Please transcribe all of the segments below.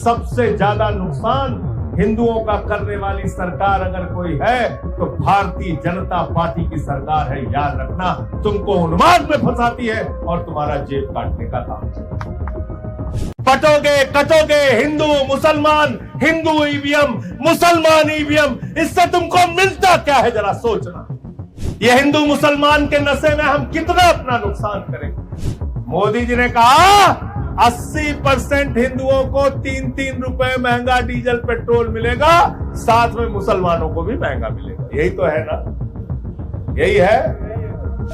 सबसे ज्यादा नुकसान हिंदुओं का करने वाली सरकार अगर कोई है तो भारतीय जनता पार्टी की सरकार है। याद रखना, तुमको उन्माद में फंसाती है और तुम्हारा जेब काटने का काम चलता है। पटोगे कटोगे हिंदू मुसलमान, हिंदू ईवीएम मुसलमान ईवीएम, इससे तुमको मिलता क्या है जरा सोचना। ये हिंदू मुसलमान के नशे में हम कितना अपना नुकसान करेंगे। मोदी जी ने कहा 80% हिंदुओं को 3-3 रुपए महंगा डीजल पेट्रोल मिलेगा, साथ में मुसलमानों को भी महंगा मिलेगा। यही तो है ना, यही है।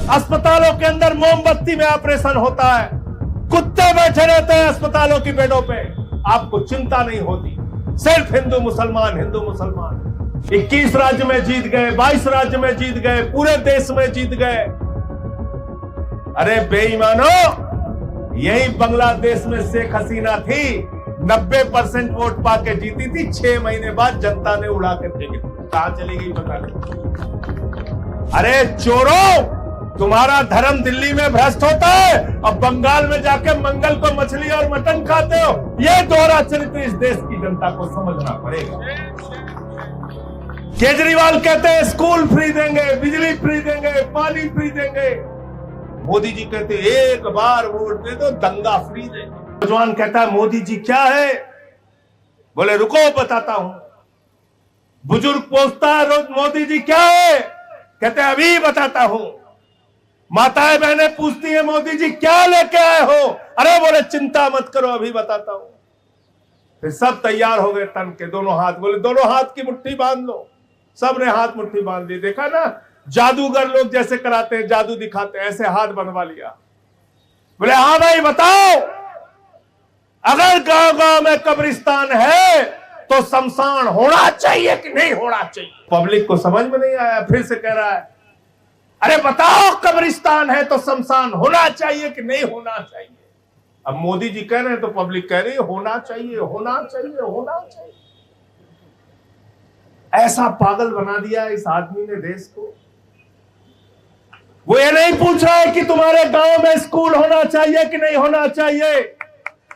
अस्पतालों के अंदर मोमबत्ती में ऑपरेशन होता है, कुत्ते बैठे रहते हैं अस्पतालों की बेडों पे, आपको चिंता नहीं होती। सिर्फ हिंदू मुसलमान, हिंदू मुसलमान। 21 राज्य में जीत गए, 22 राज्य में जीत गए, पूरे देश में जीत गए। अरे बेईमानो, यही बांग्लादेश में शेख हसीना थी, 90% वोट पाके जीती थी। 6 महीने बाद जनता ने उड़ा के फेंक दी। कहां चली गई पता नहीं। अरे चोरों, तुम्हारा धर्म दिल्ली में भ्रष्ट होता है और बंगाल में जाके मंगल को मछली और मटन खाते हो। ये दोहरा चरित्र इस देश की जनता को समझना पड़ेगा। केजरीवाल कहते हैं स्कूल फ्री देंगे, बिजली फ्री देंगे, पानी फ्री देंगे। मोदी जी कहते एक बार वोट दे दो दंगा फ्री देंगे। नौजवान कहता है मोदी जी क्या है, बोले रुको बताता हूं। बुजुर्ग पूछता है रोज मोदी जी क्या है, कहते हैं अभी बताता हूं। माताएं बहनें पूछती हैं मोदी जी क्या लेके आए हो, अरे बोले चिंता मत करो अभी बताता हूं। फिर सब तैयार हो गए तन के, दोनों हाथ, बोले दोनों हाथ की मुट्ठी बांध लो। सबने हाथ मुट्ठी बांध ली। देखा ना, जादूगर लोग जैसे कराते हैं, जादू दिखाते हैं, ऐसे हाथ बनवा लिया। बोले हाँ भाई बताओ, अगर गांव गांव में कब्रिस्तान है तो शमशान होना चाहिए कि नहीं होना चाहिए। पब्लिक को समझ में नहीं आया, फिर से कह रहा है अरे बताओ कब्रिस्तान है तो शमशान होना चाहिए कि नहीं होना चाहिए। अब मोदी जी कह रहे हैं तो पब्लिक कह रही है होना चाहिए, होना चाहिए, होना चाहिए। ऐसा पागल बना दिया इस आदमी ने देश को। वो ये नहीं पूछ रहा है कि तुम्हारे गांव में स्कूल होना चाहिए कि नहीं होना चाहिए।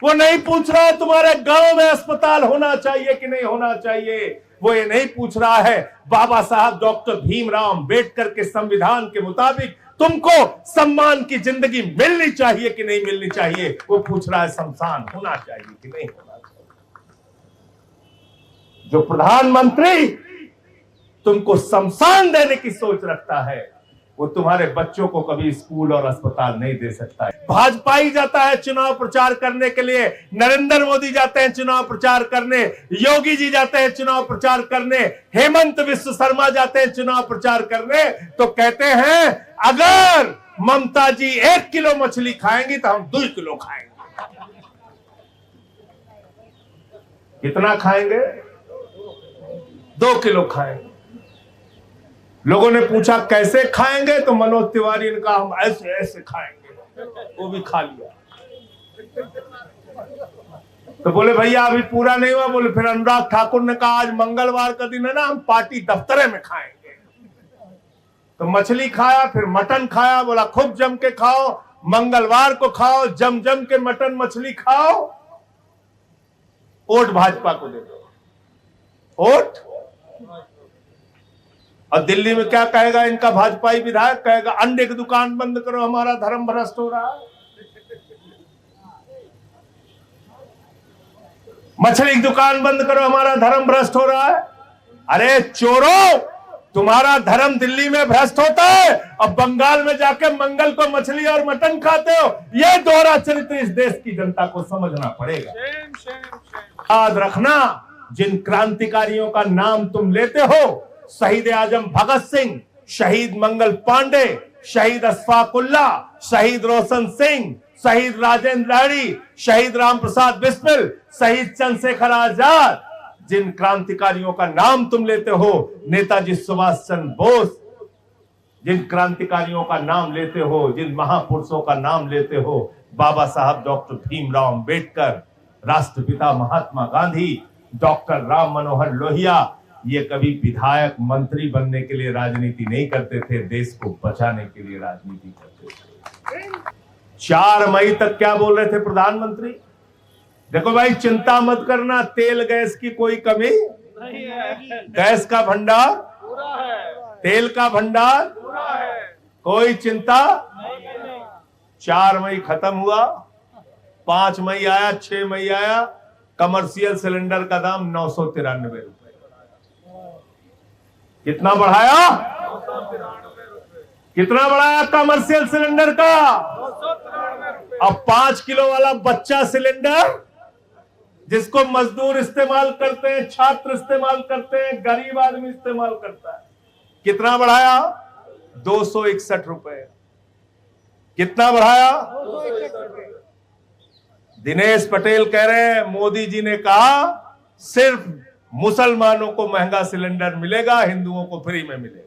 वो नहीं पूछ रहा है तुम्हारे गांव में अस्पताल होना चाहिए कि नहीं होना चाहिए। वो ये नहीं पूछ रहा है बाबा साहब डॉक्टर भीमराव अंबेडकर के संविधान के मुताबिक तुमको सम्मान की जिंदगी मिलनी चाहिए कि नहीं मिलनी चाहिए। वो पूछ रहा है शमशान होना चाहिए कि नहीं होना चाहिए। जो प्रधानमंत्री तुमको शमशान देने की सोच रखता है, वो तुम्हारे बच्चों को कभी स्कूल और अस्पताल नहीं दे सकता है। भाजपा ही जाता है चुनाव प्रचार करने के लिए, नरेंद्र मोदी जाते हैं चुनाव प्रचार करने, योगी जी जाते हैं चुनाव प्रचार करने, हेमंत विश्व शर्मा जाते हैं चुनाव प्रचार करने, तो कहते हैं अगर ममता जी 1 किलो मछली खाएंगी तो हम 2 किलो खाएंगे। कितना खाएंगे? 2 किलो खाएंगे। लोगों ने पूछा कैसे खाएंगे, तो मनोज तिवारी ने कहा हम ऐसे ऐसे खाएंगे। वो भी खा लिया। तो बोले भैया अभी पूरा नहीं हुआ। बोले फिर अनुराग ठाकुर ने कहा आज मंगलवार का दिन है ना, हम पार्टी दफ्तरे में खाएंगे। तो मछली खाया, फिर मटन खाया। बोला खूब जम के खाओ, मंगलवार को खाओ, जम जम के मटन मछली खाओ। वोट भाजपा को दे दो, वोट। और दिल्ली में क्या कहेगा इनका भाजपाई विधायक, कहेगा अंडे की दुकान बंद करो, हमारा धर्म भ्रष्ट हो रहा है। मछली की दुकान बंद करो, हमारा धर्म भ्रष्ट हो रहा है। अरे चोरों, तुम्हारा धर्म दिल्ली में भ्रष्ट होता है और बंगाल में जाके मंगल को मछली और मटन खाते हो। यह दोहरा चरित्र इस देश की जनता को समझना पड़ेगा। याद रखना, जिन क्रांतिकारियों का नाम तुम लेते हो, शहीद आजम भगत सिंह, शहीद मंगल पांडे, शहीद अशफाकुल्ला, शहीद रोशन सिंह, शहीद राजेंद्र लाड़ी, शहीद राम प्रसाद बिस्मिल, शहीद चंद्रशेखर आजाद, जिन क्रांतिकारियों का नाम तुम लेते हो, नेताजी सुभाष चंद्र बोस, जिन क्रांतिकारियों का नाम लेते हो, जिन महापुरुषों का नाम लेते हो, बाबा साहब डॉक्टर भीमराव अंबेडकर, राष्ट्रपिता महात्मा गांधी, डॉक्टर राम मनोहर लोहिया, ये कभी विधायक मंत्री बनने के लिए राजनीति नहीं करते थे, देश को बचाने के लिए राजनीति करते थे। 4 मई तक क्या बोल रहे थे प्रधानमंत्री? देखो भाई, चिंता मत करना, तेल गैस की कोई कमी नहीं है, गैस का भंडार, पूरा है, तेल का भंडार, पूरा है, कोई चिंता। नहीं। 4 मई खत्म हुआ, 5 मई आया, 6 मई आया, कमर्शियल सिलेंडर का दाम 993 रुपए। कितना बढ़ाया? कितना बढ़ाया कमर्शियल सिलेंडर का? 293 रुपए। अब 5 किलो वाला बच्चा सिलेंडर, जिसको मजदूर इस्तेमाल करते हैं, छात्र इस्तेमाल करते हैं, गरीब आदमी इस्तेमाल करता है, कितना बढ़ाया? 261 रुपए। कितना बढ़ाया? 261 रुपए। दिनेश पटेल कह रहे हैं मोदी जी ने कहा सिर्फ मुसलमानों को महंगा सिलेंडर मिलेगा, हिंदुओं को फ्री में मिलेगा।